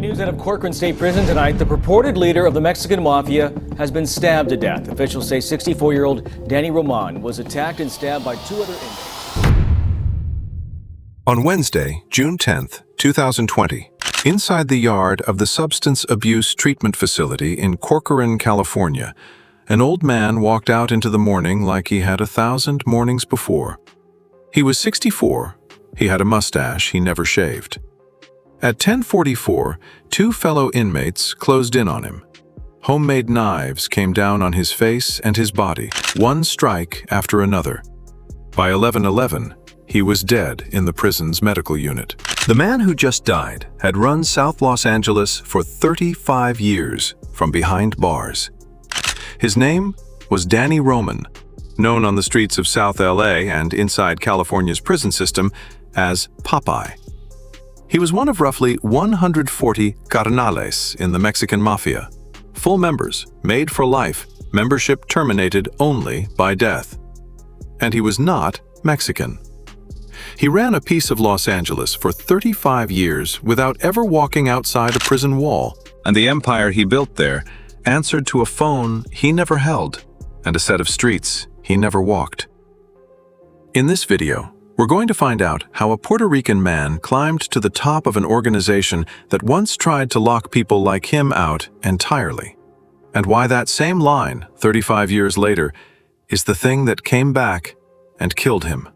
News out of Corcoran State Prison tonight. The purported leader of the Mexican Mafia has been stabbed to death. Officials say 64-year-old Danny Roman was attacked and stabbed by two other inmates. On Wednesday, June 10th, 2020, inside the yard of the Substance Abuse Treatment Facility in Corcoran, California, an old man walked out into the morning like he had 1,000 mornings before. He was 64. He had a mustache he never shaved. At 10:44, two fellow inmates closed in on him. Homemade knives came down on his face and his body, one strike after another. By 11:11, he was dead in the prison's medical unit. The man who just died had run South Los Angeles for 35 years from behind bars. His name was Danny Roman, known on the streets of South LA and inside California's prison system as Popeye. He was one of roughly 140 carnales in the Mexican Mafia. Full members, made for life, membership terminated only by death. And he was not Mexican. He ran a piece of Los Angeles for 35 years without ever walking outside a prison wall, and the empire he built there answered to a phone he never held and a set of streets he never walked. In this video, we're going to find out how a Puerto Rican man climbed to the top of an organization that once tried to lock people like him out entirely, and why that same line, 35 years later, is the thing that came back and killed him.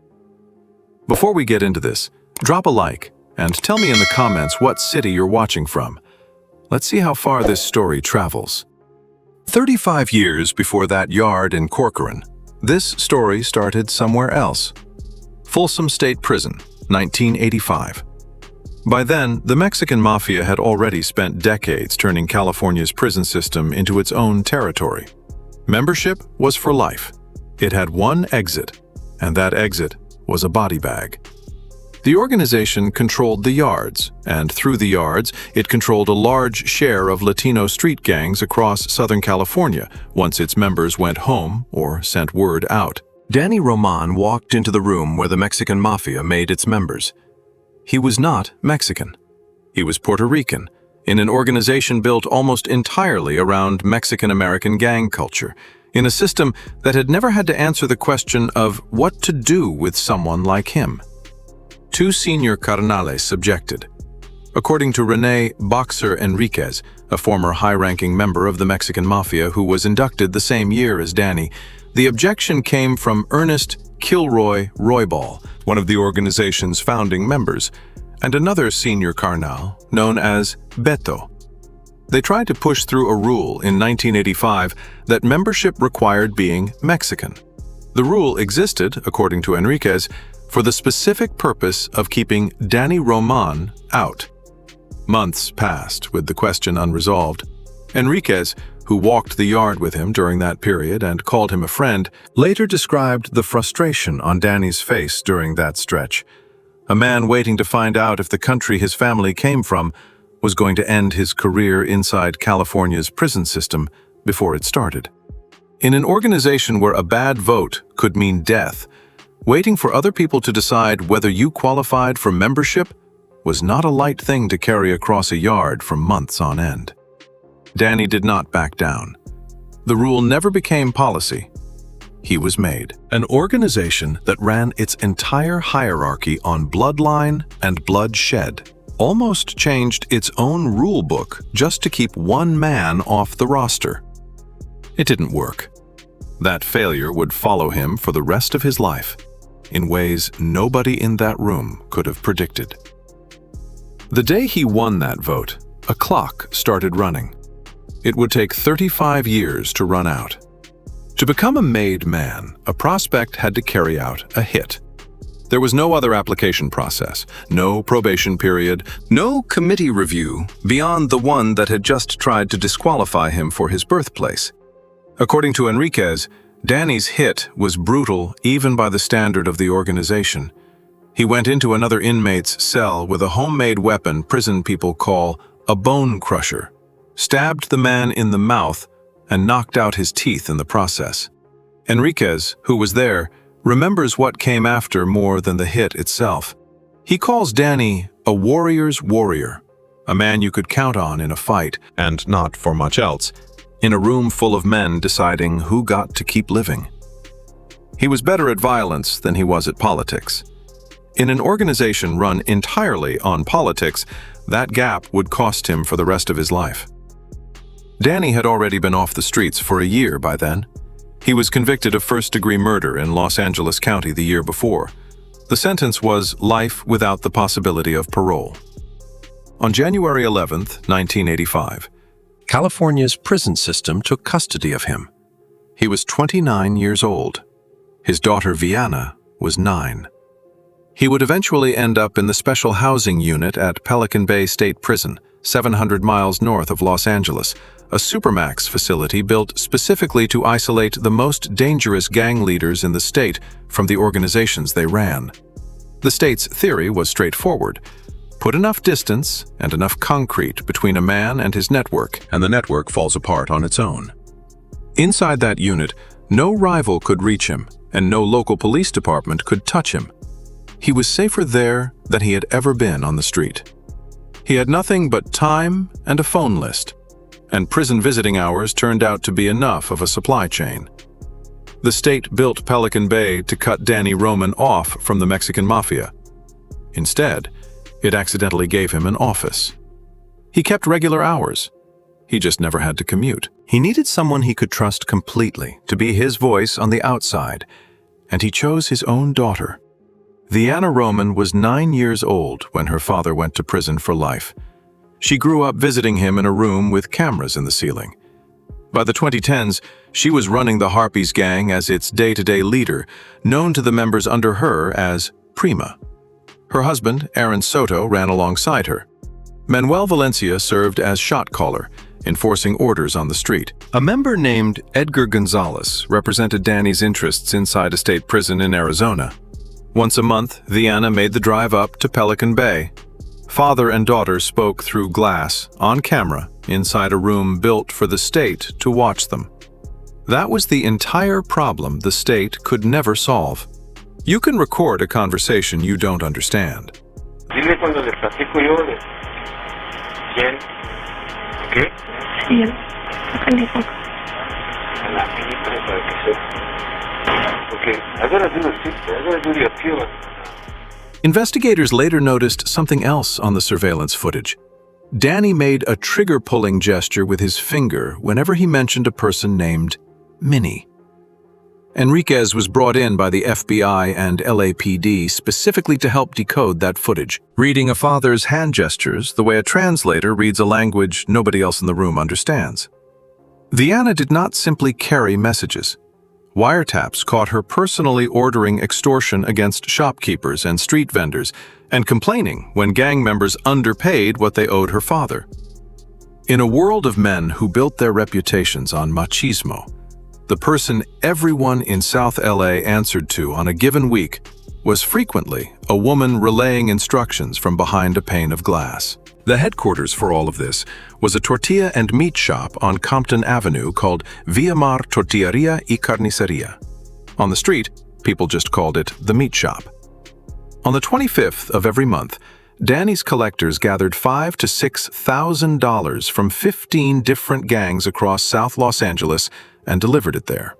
Before we get into this, drop a like and tell me in the comments what city you're watching from. Let's see how far this story travels. 35 years before that yard in Corcoran, this story started somewhere else. Folsom State Prison, 1985. By then, the Mexican Mafia had already spent decades turning California's prison system into its own territory. Membership was for life. It had one exit, and that exit was a body bag. The organization controlled the yards, and through the yards, it controlled a large share of Latino street gangs across Southern California once its members went home or sent word out. Danny Roman walked into the room where the Mexican Mafia made its members. He was not Mexican. He was Puerto Rican, in an organization built almost entirely around Mexican-American gang culture, in a system that had never had to answer the question of what to do with someone like him. Two senior carnales objected. According to Rene "Boxer" Enriquez, a former high-ranking member of the Mexican Mafia who was inducted the same year as Danny, the objection came from Ernest Kilroy Roybal, one of the organization's founding members, and another senior carnal known as Beto. They tried to push through a rule in 1985 that membership required being Mexican. The rule existed, according to Enriquez, for the specific purpose of keeping Danny Roman out. Months passed with the question unresolved. Enriquez, who walked the yard with him during that period and called him a friend, later described the frustration on Danny's face during that stretch. A man waiting to find out if the country his family came from was going to end his career inside California's prison system before it started. In an organization where a bad vote could mean death, waiting for other people to decide whether you qualified for membership was not a light thing to carry across a yard for months on end. Danny did not back down. The rule never became policy. He was made. An organization that ran its entire hierarchy on bloodline and bloodshed almost changed its own rule book just to keep one man off the roster. It didn't work. That failure would follow him for the rest of his life, in ways nobody in that room could have predicted. The day he won that vote, a clock started running. It would take 35 years to run out. To become a made man, a prospect had to carry out a hit. There was no other application process, no probation period, no committee review beyond the one that had just tried to disqualify him for his birthplace. According to Enriquez, Danny's hit was brutal even by the standard of the organization. He went into another inmate's cell with a homemade weapon prison people call a bone crusher, stabbed the man in the mouth, and knocked out his teeth in the process. Enriquez, who was there, remembers what came after more than the hit itself. He calls Danny a warrior's warrior, a man you could count on in a fight, and not for much else, in a room full of men deciding who got to keep living. He was better at violence than he was at politics. In an organization run entirely on politics, that gap would cost him for the rest of his life. Danny had already been off the streets for a year by then. He was convicted of first-degree murder in Los Angeles County the year before. The sentence was life without the possibility of parole. On January 11, 1985, California's prison system took custody of him. He was 29 years old. His daughter Vianna was 9. He would eventually end up in the special housing unit at Pelican Bay State Prison, 700 miles north of Los Angeles, a supermax facility built specifically to isolate the most dangerous gang leaders in the state from the organizations they ran. The state's theory was straightforward. Put enough distance and enough concrete between a man and his network, and the network falls apart on its own. Inside that unit, no rival could reach him, and no local police department could touch him. He was safer there than he had ever been on the street. He had nothing but time and a phone list, and prison visiting hours turned out to be enough of a supply chain. The state built Pelican Bay to cut Danny Roman off from the Mexican Mafia. Instead, it accidentally gave him an office. He kept regular hours. He just never had to commute. He needed someone he could trust completely to be his voice on the outside, and he chose his own daughter. Vianna Roman was 9 years old when her father went to prison for life. She grew up visiting him in a room with cameras in the ceiling. By the 2010s, she was running the Harpys gang as its day-to-day leader, known to the members under her as Prima. Her husband, Aaron Soto, ran alongside her. Manuel Valencia served as shot caller, enforcing orders on the street. A member named Edgar Gonzalez represented Danny's interests inside a state prison in Arizona. Once a month, Vianna made the drive up to Pelican Bay. Father and daughter spoke through glass, on camera, inside a room built for the state to watch them. That was the entire problem the state could never solve. You can record a conversation you don't understand. Dile cuando le platico yo de quién, ¿qué? Sí, acá le pongo. A la película para que sepa. Okay, I gotta do the appeal. Investigators later noticed something else on the surveillance footage. Danny made a trigger-pulling gesture with his finger whenever he mentioned a person named Minnie. Enriquez was brought in by the FBI and LAPD specifically to help decode that footage, reading a father's hand gestures the way a translator reads a language nobody else in the room understands. Vianna did not simply carry messages. Wiretaps caught her personally ordering extortion against shopkeepers and street vendors and complaining when gang members underpaid what they owed her father. In a world of men who built their reputations on machismo, the person everyone in South LA answered to on a given week was frequently a woman relaying instructions from behind a pane of glass. The headquarters for all of this was a tortilla and meat shop on Compton Avenue called Vianna Tortilleria y Carniceria. On the street, people just called it the meat shop. On the 25th of every month, Danny's collectors gathered $5,000 to $6,000 from 15 different gangs across South Los Angeles and delivered it there.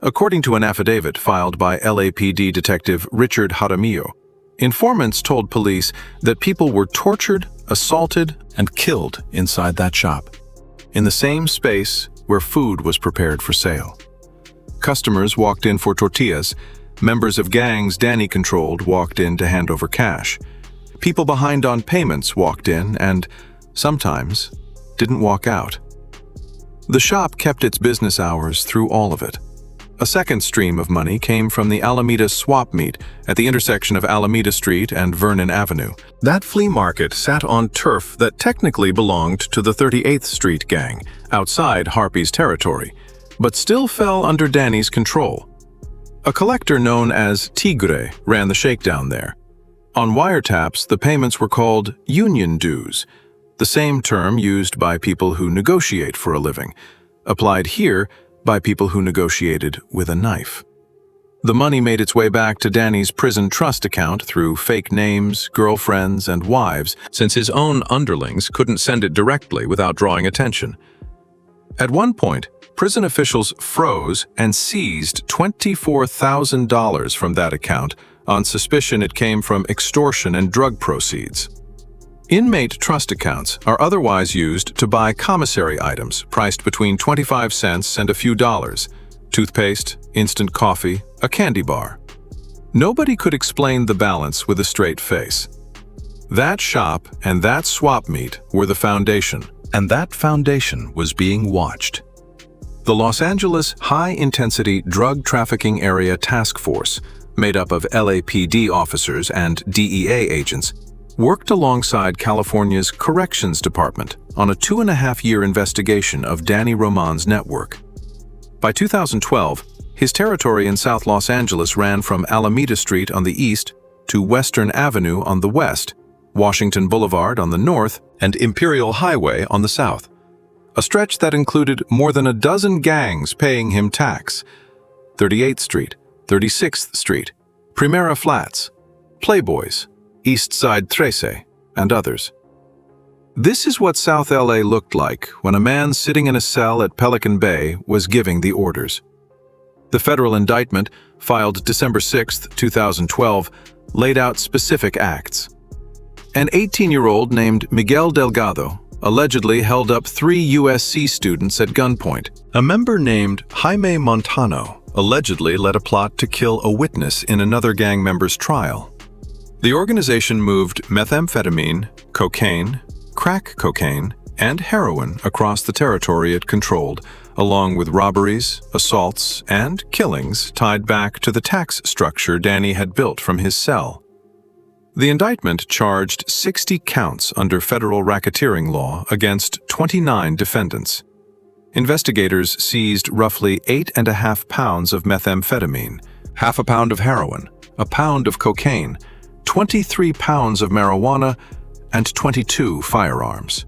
According to an affidavit filed by LAPD detective Richard Jaramillo, informants told police that people were tortured, assaulted, and killed inside that shop, in the same space where food was prepared for sale. Customers walked in for tortillas. Members of gangs Danny controlled walked in to hand over cash. People behind on payments walked in and, sometimes, didn't walk out. The shop kept its business hours through all of it. A second stream of money came from the Alameda Swap Meet at the intersection of Alameda Street and Vernon Avenue. That flea market sat on turf that technically belonged to the 38th Street gang, outside Harpy's territory, but still fell under Danny's control. A collector known as Tigre ran the shakedown there. On wiretaps, the payments were called union dues, the same term used by people who negotiate for a living, applied here by people who negotiated with a knife. The money made its way back to Danny's prison trust account through fake names, girlfriends, and wives, since his own underlings couldn't send it directly without drawing attention. At one point, prison officials froze and seized $24,000 from that account on suspicion it came from extortion and drug proceeds. Inmate trust accounts are otherwise used to buy commissary items priced between 25 cents and a few dollars: toothpaste, instant coffee, a candy bar. Nobody could explain the balance with a straight face. That shop and that swap meet were the foundation, and that foundation was being watched. The Los Angeles High-Intensity Drug Trafficking Area Task Force, made up of LAPD officers and DEA agents, worked alongside California's Corrections Department on a 2.5-year investigation of Danny Roman's network. By 2012, his territory in South Los Angeles ran from Alameda Street on the east to Western Avenue on the west, Washington Boulevard on the north, and Imperial Highway on the south. A stretch that included more than a dozen gangs paying him tax: 38th Street, 36th Street, Primera Flats, Playboys, East Side 13, and others. This is what South LA looked like when a man sitting in a cell at Pelican Bay was giving the orders. The federal indictment, filed December 6, 2012, laid out specific acts. An 18-year-old named Miguel Delgado allegedly held up 3 USC students at gunpoint. A member named Jaime Montano allegedly led a plot to kill a witness in another gang member's trial. The organization moved methamphetamine, cocaine, crack cocaine, and heroin across the territory it controlled, along with robberies, assaults, and killings tied back to the tax structure Danny had built from his cell. The indictment charged 60 counts under federal racketeering law against 29 defendants. Investigators seized roughly 8.5 pounds of methamphetamine, half a pound of heroin, a pound of cocaine, 23 pounds of marijuana, and 22 firearms.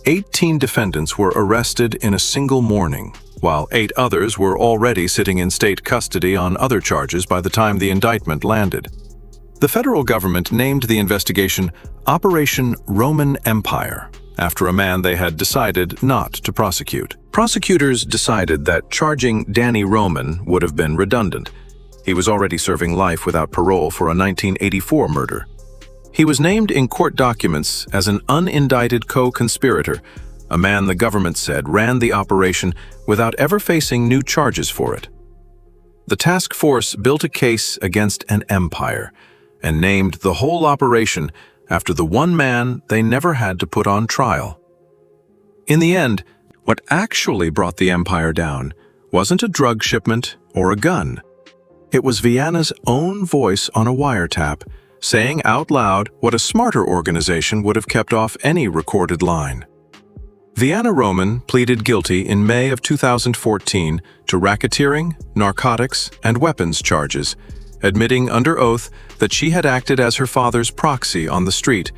18 defendants were arrested in a single morning, while 8 others were already sitting in state custody on other charges by the time the indictment landed. The federal government named the investigation Operation Roman Empire, after a man they had decided not to prosecute. Prosecutors decided that charging Danny Roman would have been redundant. He was already serving life without parole for a 1984 murder. He was named in court documents as an unindicted co-conspirator, a man the government said ran the operation without ever facing new charges for it. The task force built a case against an empire and named the whole operation after the one man they never had to put on trial. In the end, what actually brought the empire down wasn't a drug shipment or a gun. It was Vianna's own voice on a wiretap, saying out loud what a smarter organization would have kept off any recorded line. Vianna Roman pleaded guilty in May of 2014 to racketeering, narcotics, and weapons charges, admitting under oath that she had acted as her father's proxy on the street,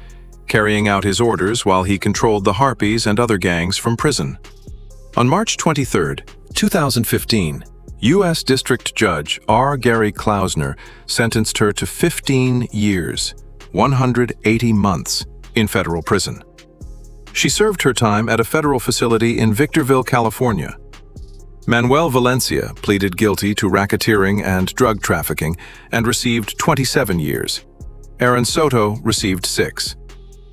carrying out his orders while he controlled the Harpys and other gangs from prison. On March 23, 2015, U.S. District Judge R. Gary Klausner sentenced her to 15 years, 180 months, in federal prison. She served her time at a federal facility in Victorville, California. Manuel Valencia pleaded guilty to racketeering and drug trafficking and received 27 years. Aaron Soto received 6.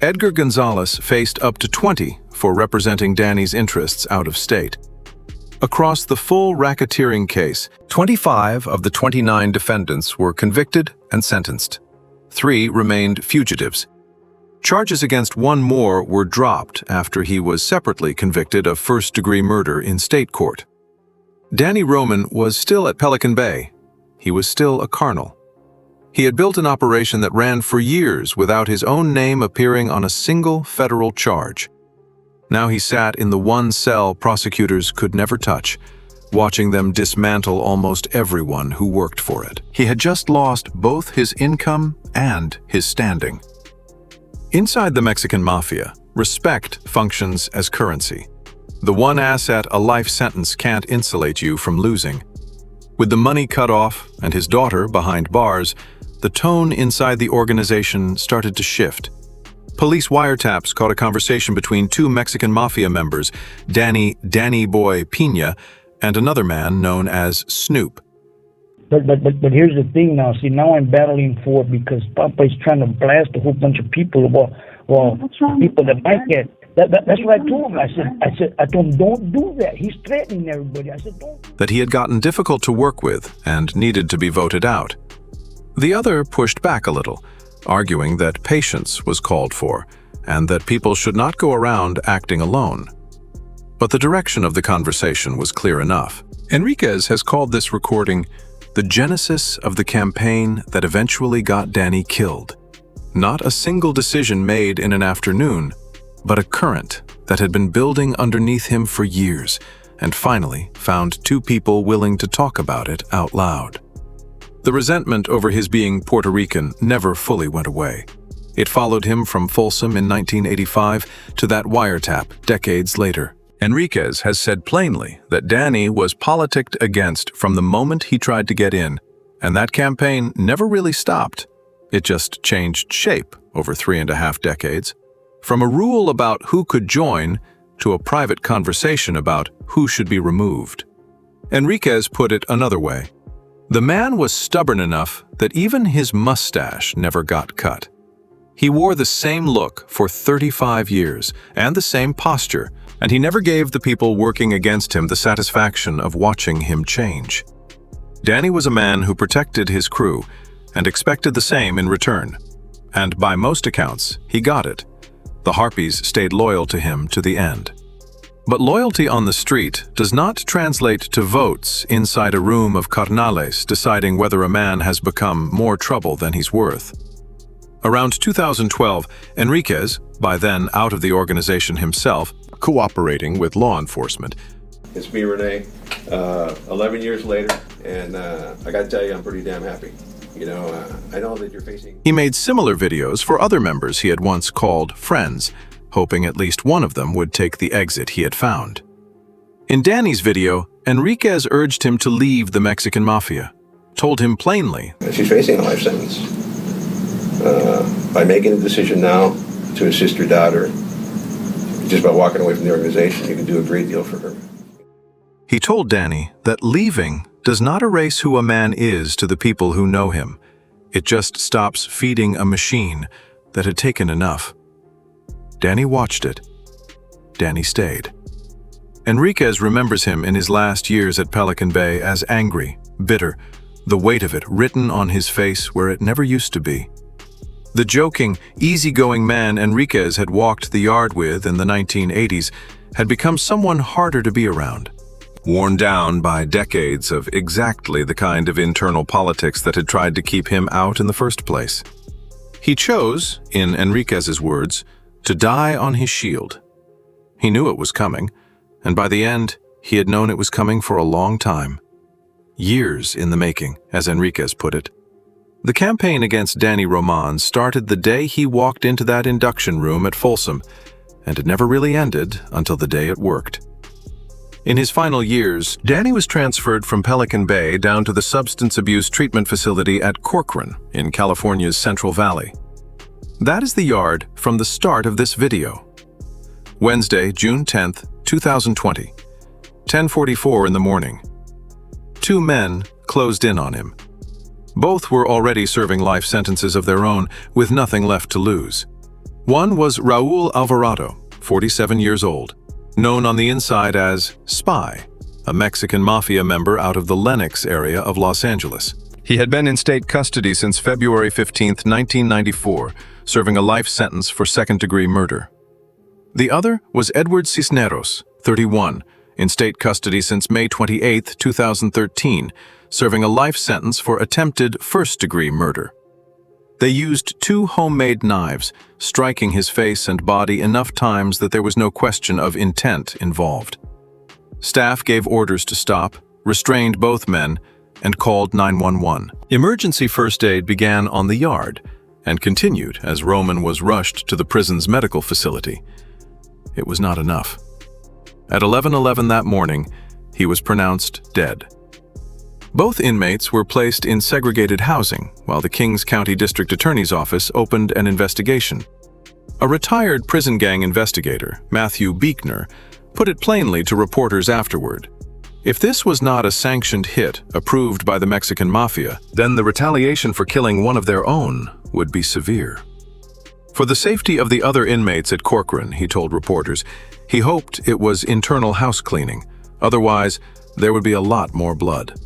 Edgar Gonzalez faced up to 20 for representing Danny's interests out of state. Across the full racketeering case, 25 of the 29 defendants were convicted and sentenced. 3 remained fugitives. Charges against one more were dropped after he was separately convicted of first-degree murder in state court. Danny Roman was still at Pelican Bay. He was still a carnal. He had built an operation that ran for years without his own name appearing on a single federal charge. Now he sat in the one cell prosecutors could never touch, watching them dismantle almost everyone who worked for it. He had just lost both his income and his standing. Inside the Mexican Mafia, respect functions as currency. The one asset a life sentence can't insulate you from losing. With the money cut off and his daughter behind bars, the tone inside the organization started to shift. Police wiretaps caught a conversation between two Mexican Mafia members, Danny Boy Pina, and another man known as Snoop. But here's the thing now. See, now I'm battling for it because Popeye's trying to blast a whole bunch of people. Well, people that might get. That's what I told him. I told him, don't do that. He's threatening everybody. I said, don't. That he had gotten difficult to work with and needed to be voted out. The other pushed back a little, arguing that patience was called for and that people should not go around acting alone. But the direction of the conversation was clear enough. Enriquez has called this recording the genesis of the campaign that eventually got Danny killed. Not a single decision made in an afternoon, but a current that had been building underneath him for years and finally found two people willing to talk about it out loud. The resentment over his being Puerto Rican never fully went away. It followed him from Folsom in 1985 to that wiretap decades later. Enriquez has said plainly that Danny was politicked against from the moment he tried to get in, and that campaign never really stopped. It just changed shape over 3.5 decades. From a rule about who could join to a private conversation about who should be removed. Enriquez put it another way. The man was stubborn enough that even his mustache never got cut. He wore the same look for 35 years and the same posture, and he never gave the people working against him the satisfaction of watching him change. Danny was a man who protected his crew and expected the same in return. And by most accounts, he got it. The Harpys stayed loyal to him to the end. But loyalty on the street does not translate to votes inside a room of carnales deciding whether a man has become more trouble than he's worth. Around 2012, Enriquez, by then out of the organization himself, cooperating with law enforcement. It's me, Rene, 11 years later, and I gotta tell you, I'm pretty damn happy. You know, I know that you're facing... He made similar videos for other members he had once called friends, hoping at least one of them would take the exit he had found. In Danny's video, Enriquez urged him to leave the Mexican Mafia, told him plainly... She's facing a life sentence. By making a decision now to assist her daughter, just by walking away from the organization, you can do a great deal for her. He told Danny that leaving does not erase who a man is to the people who know him. It just stops feeding a machine that had taken enough. Danny watched it. Danny stayed. Enriquez remembers him in his last years at Pelican Bay as angry, bitter, the weight of it written on his face where it never used to be. The joking, easygoing man Enriquez had walked the yard with in the 1980s had become someone harder to be around. Worn down by decades of exactly the kind of internal politics that had tried to keep him out in the first place. He chose, in Enriquez's words, to die on his shield. He knew it was coming, and by the end, he had known it was coming for a long time. Years in the making, as Enriquez put it. The campaign against Danny Roman started the day he walked into that induction room at Folsom, and it never really ended until the day it worked. In his final years, Danny was transferred from Pelican Bay down to the substance abuse treatment facility at Corcoran in California's Central Valley. That is the yard from the start of this video. Wednesday, June 10th, 2020, 10:44 in the morning. Two men closed in on him. Both were already serving life sentences of their own with nothing left to lose. One was Raul Alvarado, 47 years old, known on the inside as Spy, a Mexican Mafia member out of the Lenox area of Los Angeles. He had been in state custody since February 15, 1994, serving a life sentence for second-degree murder. The other was Edward Cisneros, 31, in state custody since May 28, 2013, serving a life sentence for attempted first-degree murder. They used 2 homemade knives, striking his face and body enough times that there was no question of intent involved. Staff gave orders to stop, restrained both men, and called 911. Emergency first aid began on the yard and continued as Roman was rushed to the prison's medical facility. It was not enough. At 11:11 that morning, he was pronounced dead. Both inmates were placed in segregated housing, while the Kings County District Attorney's Office opened an investigation. A retired prison gang investigator, Matthew Buechner, put it plainly to reporters afterward. If this was not a sanctioned hit approved by the Mexican Mafia, then the retaliation for killing one of their own would be severe. For the safety of the other inmates at Corcoran, he told reporters, he hoped it was internal house cleaning. Otherwise, there would be a lot more blood.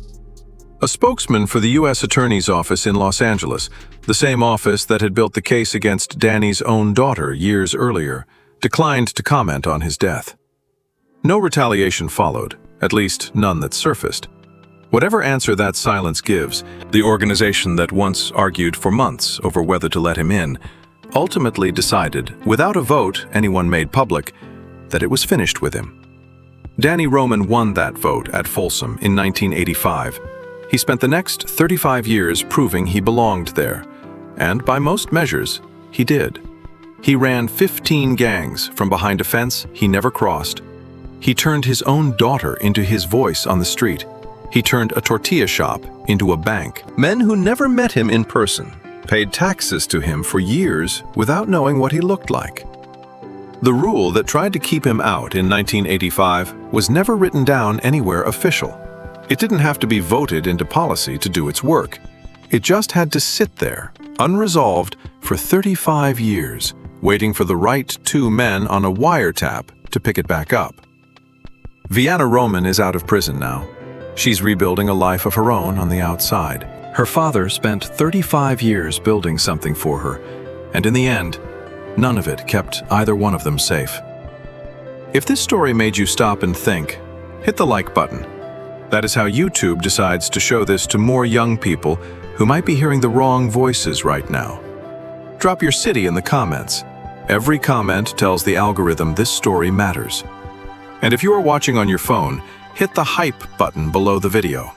A spokesman for the U.S. Attorney's Office in Los Angeles, the same office that had built the case against Danny's own daughter years earlier, declined to comment on his death. No retaliation followed, at least none that surfaced. Whatever answer that silence gives, the organization that once argued for months over whether to let him in, ultimately decided, without a vote anyone made public, that it was finished with him. Danny Roman won that vote at Folsom in 1985. He spent the next 35 years proving he belonged there, and by most measures, he did. He ran 15 gangs from behind a fence he never crossed. He turned his own daughter into his voice on the street. He turned a tortilla shop into a bank. Men who never met him in person paid taxes to him for years without knowing what he looked like. The rule that tried to keep him out in 1985 was never written down anywhere official. It didn't have to be voted into policy to do its work. It just had to sit there, unresolved, for 35 years, waiting for the right two men on a wiretap to pick it back up. Vianna Roman is out of prison now. She's rebuilding a life of her own on the outside. Her father spent 35 years building something for her, and in the end, none of it kept either one of them safe. If this story made you stop and think, hit the like button. That is how YouTube decides to show this to more young people who might be hearing the wrong voices right now. Drop your city in the comments. Every comment tells the algorithm this story matters. And if you are watching on your phone, hit the hype button below the video.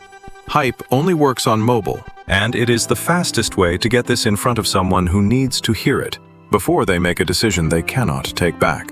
Hype only works on mobile, and it is the fastest way to get this in front of someone who needs to hear it before they make a decision they cannot take back.